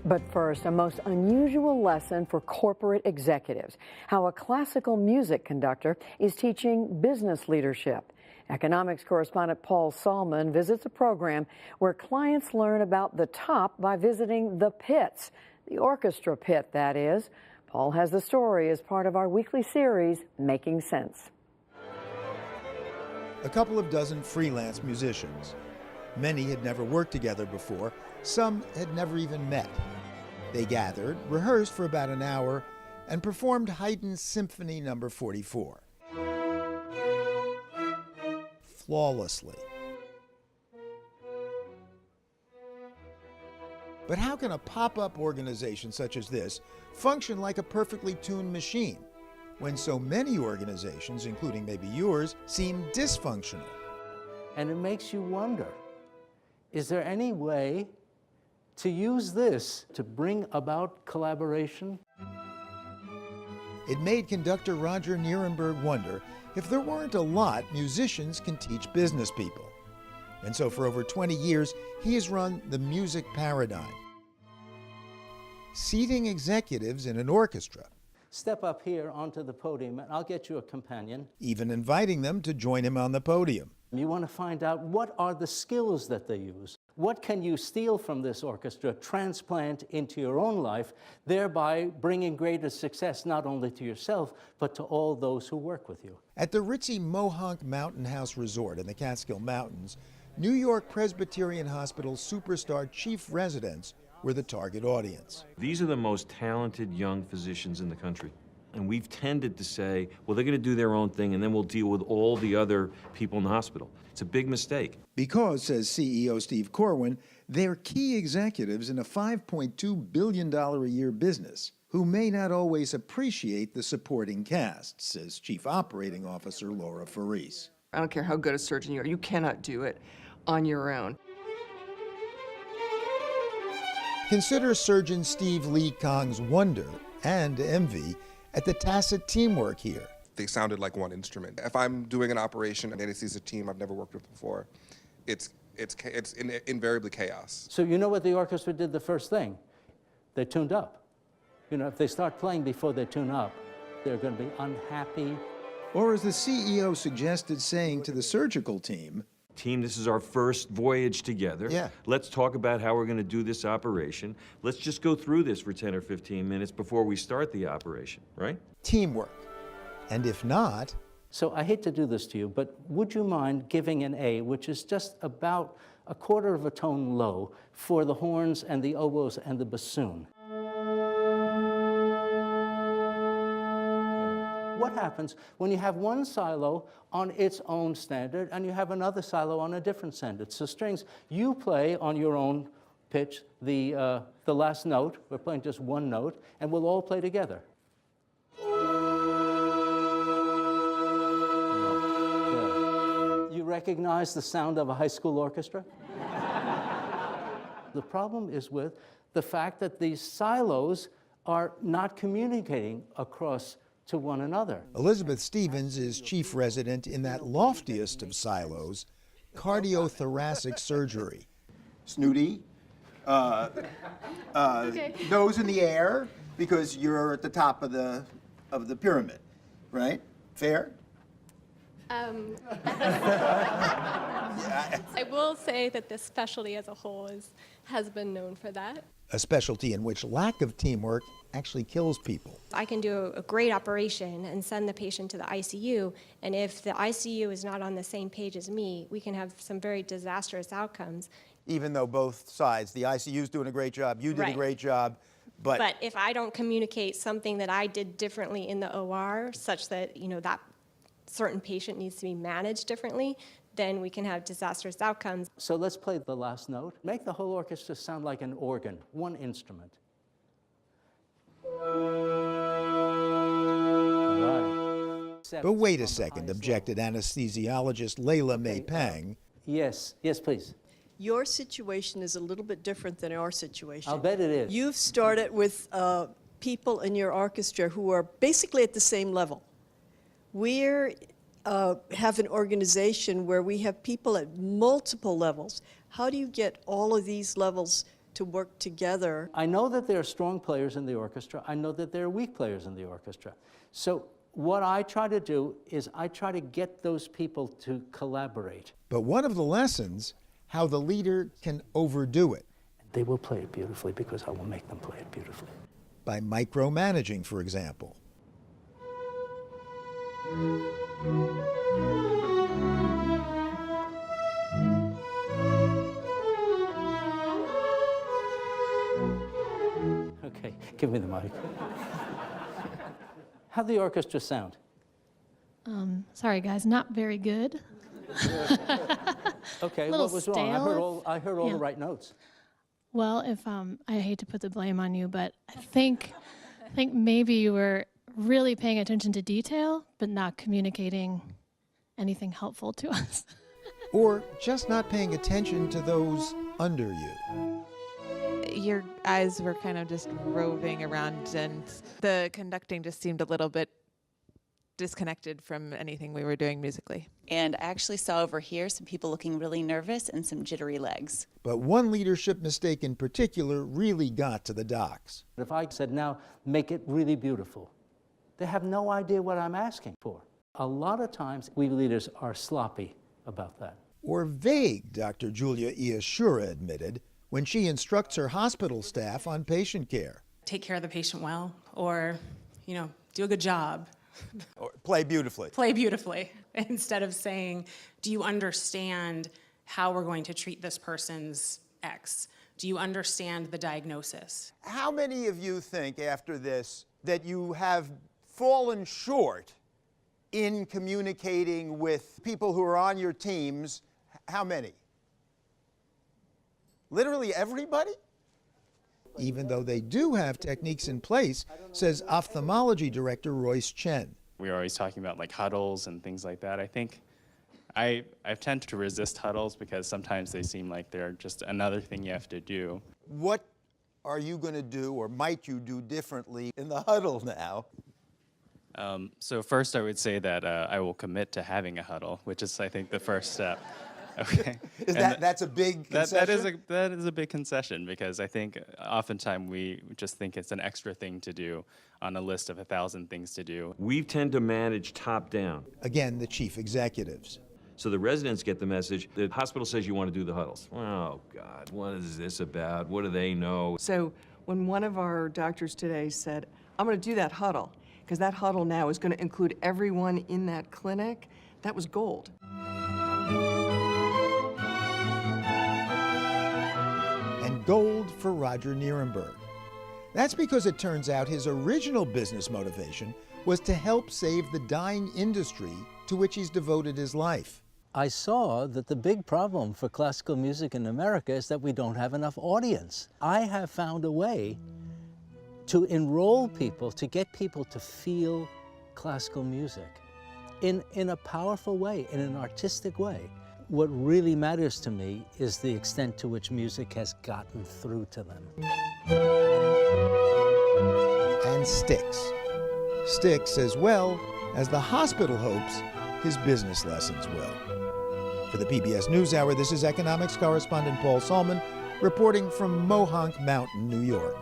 But first, a most unusual lesson for corporate executives, how a classical music conductor is teaching business leadership. Economics correspondent Paul Salman visits a program where clients learn about the top by visiting the pits, the orchestra pit, that is. Paul has the story as part of our weekly series, Making Sense. A couple of dozen freelance musicians. Many had never worked together before. Some had never even met. They gathered, rehearsed for about an hour, and performed Haydn's Symphony No. 44. Flawlessly. But how can a pop-up organization such as this function like a perfectly tuned machine when so many organizations, including maybe yours, seem dysfunctional? And it makes you wonder, is there any way to use this to bring about collaboration? It made conductor Roger Nierenberg wonder if there weren't a lot musicians can teach business people. And so for over 20 years, he has run the music paradigm, seating executives in an orchestra. Step up here onto the podium and I'll get you a companion. Even inviting them to join him on the podium. You want to find out what are the skills that they use. What can you steal from this orchestra, transplant into your own life, thereby bringing greater success not only to yourself, but to all those who work with you. At the ritzy Mohonk Mountain House Resort in the Catskill Mountains, New York Presbyterian Hospital superstar chief residents were the target audience. These are the most talented young physicians in the country. And we've tended to say, well, they're going to do their own thing, and then we'll deal with all the other people in the hospital. It's a big mistake. Because, says CEO Steve Corwin, they're key executives in a $5.2 billion a year business who may not always appreciate the supporting cast, says Chief Operating Officer Laura Faris. I don't care how good a surgeon you are, you cannot do it on your own. Consider surgeon Steve Lee Kong's wonder and envy at the tacit teamwork here. They sounded like one instrument. If I'm doing an operation and anesthesia team I've never worked with before, it's invariably chaos. So you know what the orchestra did the first thing? They tuned up. You know, if they start playing before they tune up, they're going to be unhappy. Or as the CEO suggested saying to the surgical team, Team, this is our first voyage together. Yeah. Let's talk about how we're going to do this operation. Let's just go through this for 10 or 15 minutes before we start the operation, right? Teamwork. And if not... So I hate to do this to you, but would you mind giving an A, which is just about a quarter of a tone low, for the horns and the oboes and the bassoon? What happens when you have one silo on its own standard and you have another silo on a different standard? So strings, you play on your own pitch the last note. We're playing just one note, and we'll all play together. You recognize the sound of a high school orchestra? The problem is with the fact that these silos are not communicating across to one another. Elizabeth Stevens is chief resident in that loftiest of silos, cardiothoracic surgery. Snooty, nose in the air, because you're at the top of the pyramid, right? Fair? I will say that this specialty as a whole has been known for that. A specialty in which lack of teamwork actually kills people. I can do a great operation and send the patient to the ICU, and if the ICU is not on the same page as me, we can have some very disastrous outcomes. Even though both sides, the ICU's doing a great job, you did Right. a great job, but if I don't communicate something that I did differently in the OR, such that, you know, that certain patient needs to be managed differently, then we can have disastrous outcomes. So let's play the last note. Make the whole orchestra sound like an organ, one instrument. Right. But wait a second, objected anesthesiologist Layla May Pang. Yes, please. Your situation is a little bit different than our situation. I'll bet it is. You've started with people in your orchestra who are basically at the same level. We're have an organization where we have people at multiple levels. How do you get all of these levels to work together? I know that there are strong players in the orchestra. I know that there are weak players in the orchestra. So what I try to do is I try to get those people to collaborate. But one of the lessons, how the leader can overdo it. They will play it beautifully because I will make them play it beautifully. By micromanaging, for example. Okay, give me the mic. How'd the orchestra sound? Sorry guys, not very good. Okay, Little what was wrong? I heard all the right notes. Well, if I hate to put the blame on you, but I think maybe you were really paying attention to detail, but not communicating anything helpful to us. Or just not paying attention to those under you. Your eyes were kind of just roving around, and the conducting just seemed a little bit disconnected from anything we were doing musically. And I actually saw over here some people looking really nervous and some jittery legs. But one leadership mistake in particular really got to the docs. If I said, now make it really beautiful, they have no idea what I'm asking for. A lot of times we leaders are sloppy about that. Or vague, Dr. Julia Iashura admitted, when she instructs her hospital staff on patient care. Take care of the patient well, or, do a good job. Or play beautifully. Play beautifully, instead of saying, do you understand how we're going to treat this person's X? Do you understand the diagnosis? How many of you think after this that you have fallen short in communicating with people who are on your teams? How many? Literally everybody? Even though they do have techniques in place, says ophthalmology director Royce Chen. We're always talking about like huddles and things like that. I think I tend to resist huddles because sometimes they seem like they're just another thing you have to do. What are you going to do, or might you do differently in the huddle now? So first I would say that I will commit to having a huddle, which is, I think, the first step. Okay. That's a big concession? That is a big concession, because I think oftentimes we just think it's an extra thing to do on a list of 1,000 things to do. We tend to manage top down. Again, the chief executives. So the residents get the message. The hospital says you want to do the huddles. Oh, God, what is this about? What do they know? So when one of our doctors today said, I'm going to do that huddle, because that huddle now is going to include everyone in that clinic, that was gold. And gold for Roger Nierenberg. That's because it turns out his original business motivation was to help save the dying industry to which he's devoted his life. I saw that the big problem for classical music in America is that we don't have enough audience. I have found a way to enroll people, to get people to feel classical music in a powerful way, in an artistic way. What really matters to me is the extent to which music has gotten through to them. And sticks. Sticks as well as the hospital hopes his business lessons will. For the PBS NewsHour, this is economics correspondent Paul Salman reporting from Mohonk Mountain, New York.